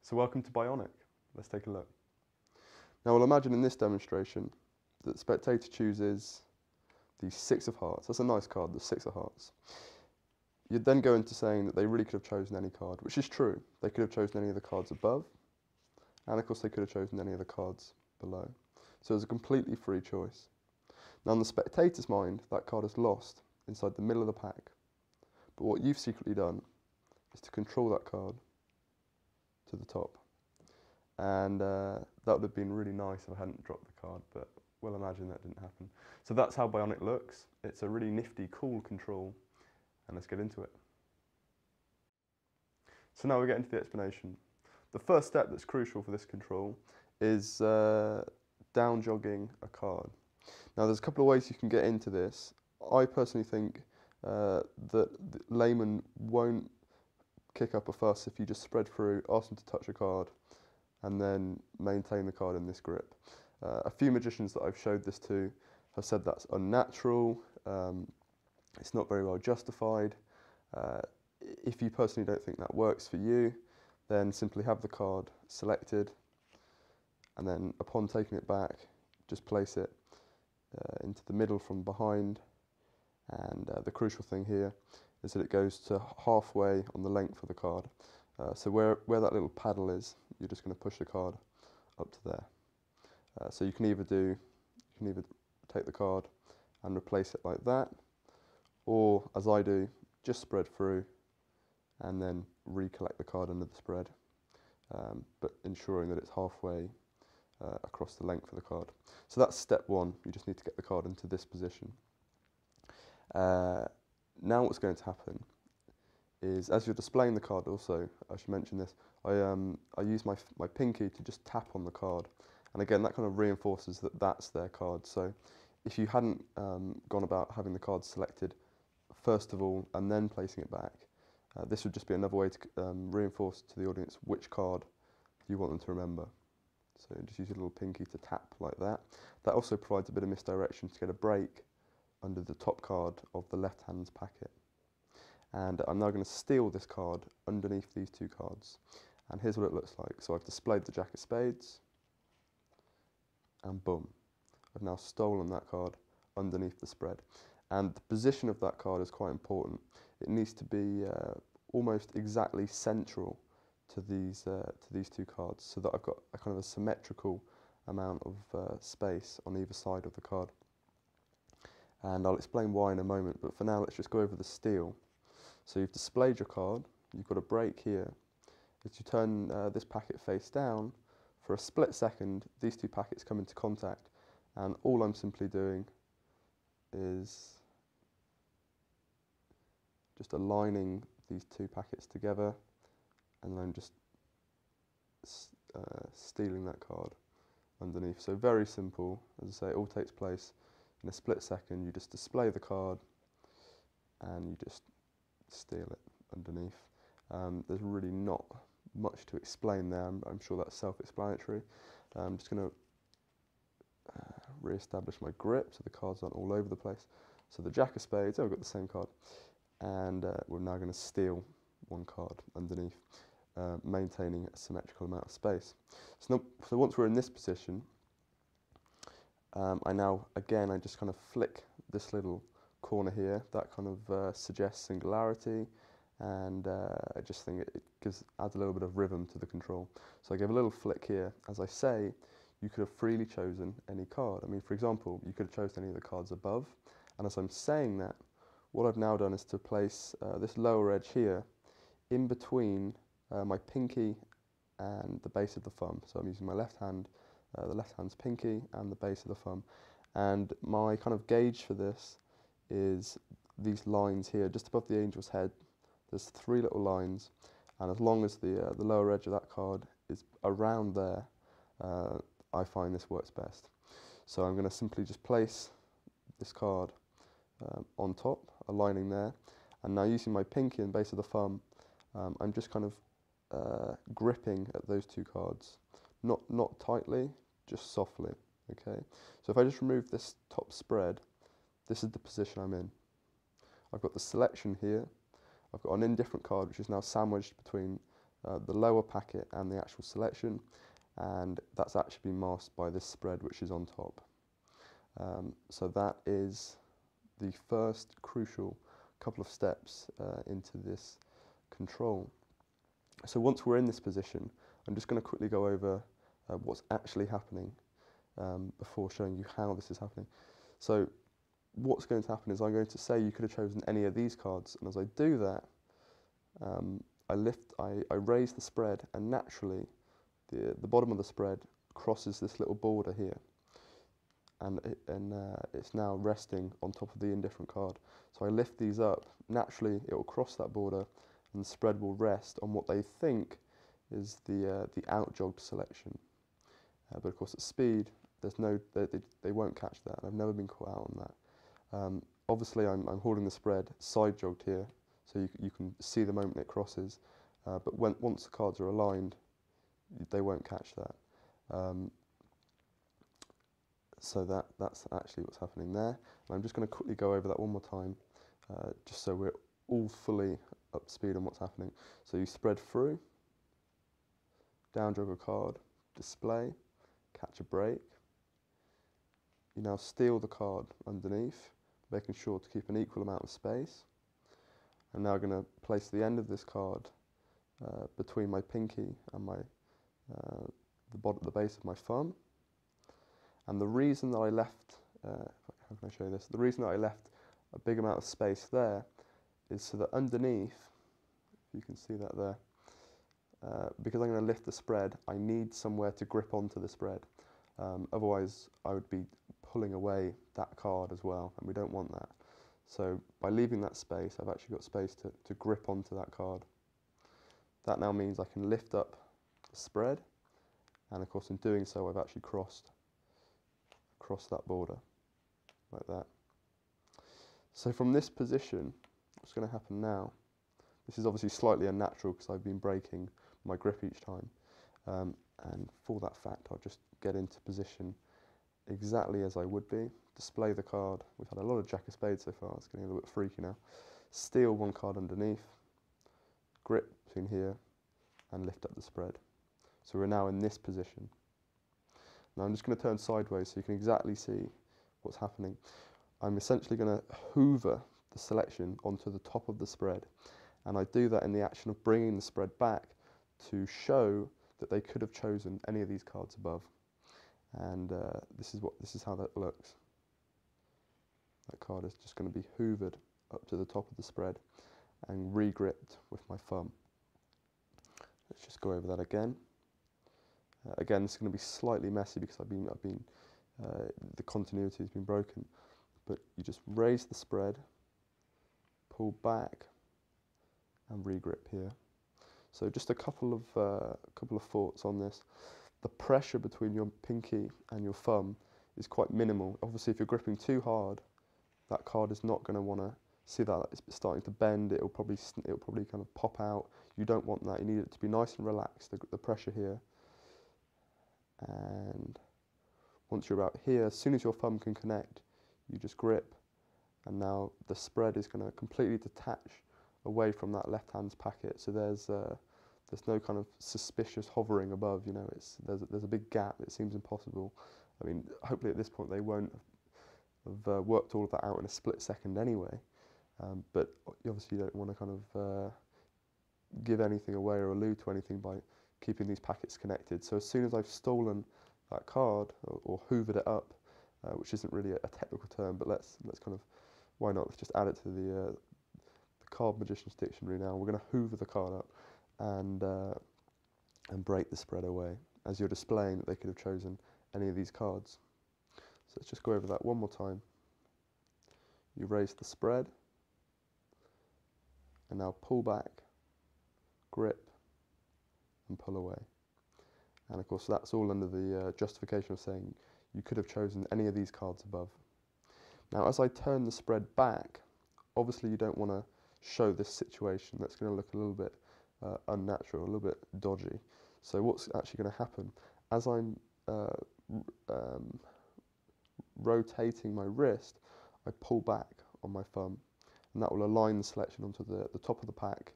So welcome to Bionic. Let's take a look. Now we'll imagine in this demonstration that the spectator chooses the 6 of hearts. That's a nice card, the 6 of hearts. You'd then go into saying that they really could have chosen any card, which is true. They could have chosen any of the cards above, and of course they could have chosen any of the cards below. So it's a completely free choice. Now in the spectator's mind, that card is lost inside the middle of the pack. But what you've secretly done is to control that card to the top. And that would have been really nice if I hadn't dropped the card, but we'll imagine that didn't happen. So that's how Bionic looks. It's a really nifty, cool control, and let's get into it. So now we get into the explanation. The first step that's crucial for this control is down jogging a card. Now there's a couple of ways you can get into this. I personally think that the layman won't kick up a fuss if you just spread through, ask them to touch a card, and then maintain the card in this grip. A few magicians that I've showed this to have said that's unnatural, it's not very well justified. If you personally don't think that works for you, then simply have the card selected, and then upon taking it back, just place it into the middle from behind. And the crucial thing here is that it goes to halfway on the length of the card. So where that little paddle is, you're just going to push the card up to there. So you can either take the card and replace it like that, or as I do, just spread through and then recollect the card under the spread, but ensuring that it's halfway across the length of the card. So that's step one. You just need to get the card into this position. Now what's going to happen is, as you're displaying the card also, I should mention this, I use my pinky to just tap on the card, and again that kind of reinforces that that's their card. So if you hadn't gone about having the card selected first of all and then placing it back, this would just be another way to reinforce to the audience which card you want them to remember. So just use your little pinky to tap like that. That also provides a bit of misdirection to get a break under the top card of the left hand's packet. And I'm now going to steal this card underneath these two cards. And here's what it looks like. So I've displayed the Jack of Spades, and boom, I've now stolen that card underneath the spread. And the position of that card is quite important. It needs to be almost exactly central to these two cards, so that I've got a kind of a symmetrical amount of space on either side of the card. And I'll explain why in a moment, but for now let's just go over the steal. So you've displayed your card, you've got a break here. As you turn this packet face down, for a split second these two packets come into contact, and all I'm simply doing is just aligning these two packets together, and then just stealing that card underneath. So very simple. As I say, it all takes place in a split second. You just display the card and you just steal it underneath. There's really not much to explain there. I'm sure that's self-explanatory. I'm just going to re-establish my grip so the cards aren't all over the place. So the Jack of Spades, oh, we've got the same card, and we're now going to steal one card underneath, maintaining a symmetrical amount of space. So once we're in this position, I just kind of flick this little corner here. That kind of suggests singularity, and I just think it adds a little bit of rhythm to the control. So I give a little flick here. As I say, you could have freely chosen any card. I mean, for example, you could have chosen any of the cards above, and as I'm saying that, what I've now done is to place this lower edge here in between my pinky and the base of the thumb. So I'm using my left hand, the left hand's pinky and the base of the thumb. And my kind of gauge for this is these lines here, just above the angel's head. There's 3 little lines, and as long as the lower edge of that card is around there, I find this works best. So I'm going to simply just place this card on top, aligning there, and now using my pinky and base of the thumb, I'm just kind of gripping at those two cards, not tightly, just softly. Okay. So if I just remove this top spread, this is the position I'm in. I've got the selection here. I've got an indifferent card which is now sandwiched between the lower packet and the actual selection, and that's actually been masked by this spread which is on top. So that is the first crucial couple of steps into this control. So once we're in this position, I'm just going to quickly go over what's actually happening before showing you how this is happening. So what's going to happen is I'm going to say you could have chosen any of these cards, and as I do that, I raise the spread, and naturally the bottom of the spread crosses this little border here, and it's now resting on top of the indifferent card. So I lift these up, naturally it will cross that border, and the spread will rest on what they think is the out-jogged selection. But of course at speed, they won't catch that, and I've never been caught out on that. Obviously I'm holding the spread side-jogged here, so you can see the moment it crosses, but once the cards are aligned, they won't catch that. So that's actually what's happening there. And I'm just going to quickly go over that one more time, just so we're all fully up to speed on what's happening. So you spread through, down jog a card, display, catch a break. You now steal the card underneath, making sure to keep an equal amount of space. I'm now going to place the end of this card between my pinky and the base of my thumb. And the reason that I left, how can I show you this? The reason that I left a big amount of space there is so that underneath, if you can see that there, because I'm going to lift the spread, I need somewhere to grip onto the spread. Otherwise, I would be pulling away that card as well, and we don't want that. So by leaving that space, I've actually got space to grip onto that card. That now means I can lift up the spread, and of course in doing so I've actually crossed that border, like that. So from this position, what's going to happen now, this is obviously slightly unnatural because I've been breaking my grip each time, and for that fact I'll just get into position exactly as I would be, display the card. We've had a lot of Jack of Spades so far, it's getting a little bit freaky now. Steal one card underneath, grip between here, and lift up the spread. So we're now in this position. Now I'm just going to turn sideways so you can exactly see what's happening. I'm essentially going to hoover the selection onto the top of the spread, and I do that in the action of bringing the spread back to show that they could have chosen any of these cards above. And this is how that looks. That card is just going to be hoovered up to the top of the spread and re-gripped with my thumb. Let's just go over that again. Again, it's going to be slightly messy because the continuity has been broken. But you just raise the spread, pull back, and re-grip here. So just a couple of thoughts on this. The pressure between your pinky and your thumb is quite minimal. Obviously, if you're gripping too hard, that card is not going to want to see that it's starting to bend. It'll probably kind of pop out. You don't want that. You need it to be nice and relaxed. The pressure here. And once you're about here, as soon as your thumb can connect, you just grip, and now the spread is going to completely detach away from that left hand's packet. So there's no kind of suspicious hovering above. You know, there's a big gap. It seems impossible. I mean, hopefully at this point they won't have worked all of that out in a split second anyway. But obviously you don't want to kind of give anything away or allude to anything by keeping these packets connected. So as soon as I've stolen that card or hoovered it up, which isn't really a technical term, but let's kind of, why not? Let's just add it to the card magician's dictionary now. We're going to hoover the card up and break the spread away, as you're displaying that they could have chosen any of these cards. So let's just go over that one more time. You raise the spread, and now pull back, grip, and pull away. And of course that's all under the justification of saying you could have chosen any of these cards above. Now as I turn the spread back, obviously you don't want to show this situation. That's going to look a little bit unnatural, a little bit dodgy. So what's actually going to happen, as I'm rotating my wrist, I pull back on my thumb, and that will align the selection onto the top of the pack,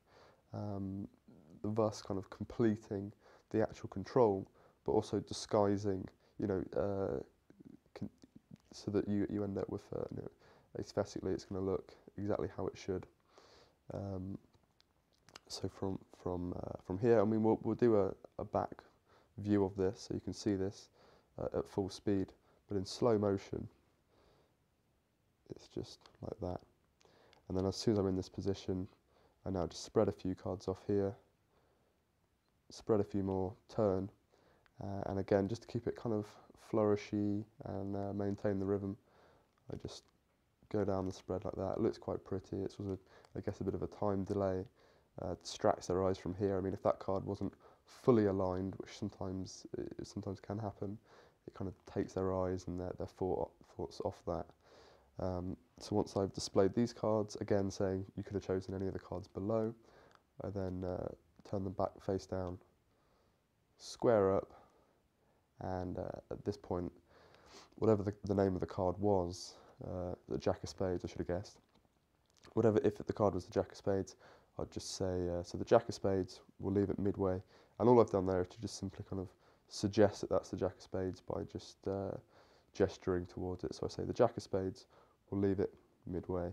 thus kind of completing the actual control, but also disguising, you know, so that you end up with, you know, aesthetically it's going to look exactly how it should. So from here, I mean, we'll do a back view of this, so you can see this at full speed, but in slow motion, it's just like that. And then as soon as I'm in this position, I now just spread a few cards off here, spread a few more, turn, and again, just to keep it kind of flourishy and maintain the rhythm, I just go down the spread like that. It looks quite pretty. It was, I guess, a bit of a time delay. Distracts their eyes from here. I mean, if that card wasn't fully aligned, which sometimes can happen, it kind of takes their eyes and their thoughts off that. So once I've displayed these cards, again saying you could have chosen any of the cards below, I then turn them back face down, square up, and at this point, whatever the name of the card was, the Jack of Spades, I should have guessed. Whatever, if the card was the Jack of Spades, I'd just say, so the Jack of Spades, we'll leave it midway. And all I've done there is to just simply kind of suggest that that's the Jack of Spades by just gesturing towards it. So I say the Jack of Spades, we'll leave it midway.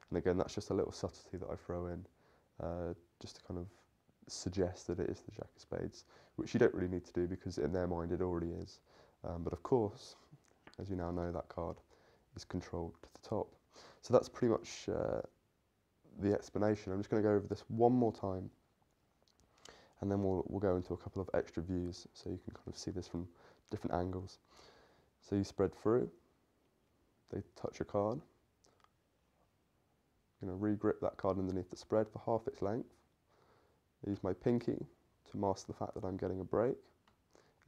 And again, that's just a little subtlety that I throw in, just to kind of suggest that it is the Jack of Spades, which you don't really need to do because in their mind it already is. But of course, as you now know, that card is controlled to the top. So that's pretty much the explanation. I'm just going to go over this one more time, and then we'll go into a couple of extra views so you can kind of see this from different angles. So you spread through, they touch a card, I'm going to re-grip that card underneath the spread for half its length. I use my pinky to mask the fact that I'm getting a break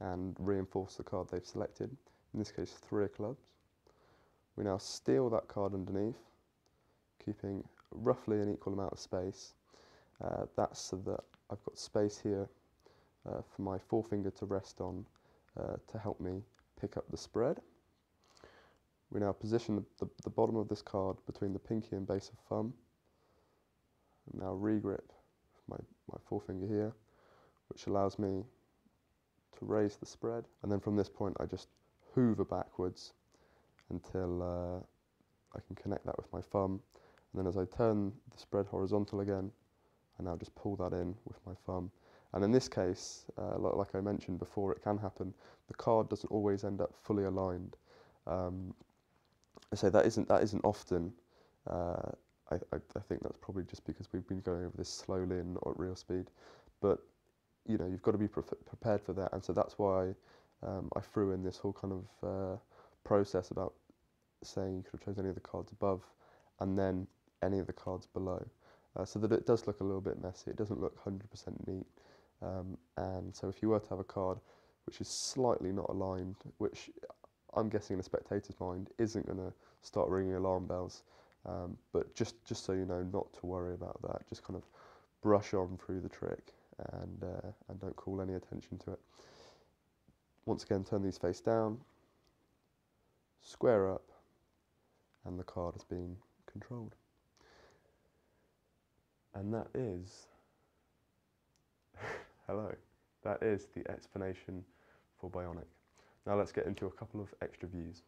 and reinforce the card they've selected, in this case 3 of clubs. We now steal that card underneath, keeping roughly an equal amount of space. That's so that I've got space here for my forefinger to rest on to help me pick up the spread. We now position the bottom of this card between the pinky and base of thumb. And now re-grip my forefinger here, which allows me to raise the spread. And then from this point I just hoover backwards until I can connect that with my thumb. And then as I turn the spread horizontal again, I now just pull that in with my thumb. And in this case, like I mentioned before, it can happen. The card doesn't always end up fully aligned. I say that isn't often. I think that's probably just because we've been going over this slowly and not at real speed. But you know, you've got to be prepared for that, and so that's why I threw in this whole kind of process about saying you could have chosen any of the cards above, and then any of the cards below, so that it does look a little bit messy. It doesn't look 100% neat, and so if you were to have a card which is slightly not aligned, which I'm guessing in a spectator's mind isn't going to start ringing alarm bells, but just so you know, not to worry about that. Just kind of brush on through the trick and don't call any attention to it. Once again, turn these face down, square up, and the card has been controlled. And that is, hello, that is the explanation for Bionic. Now let's get into a couple of extra views.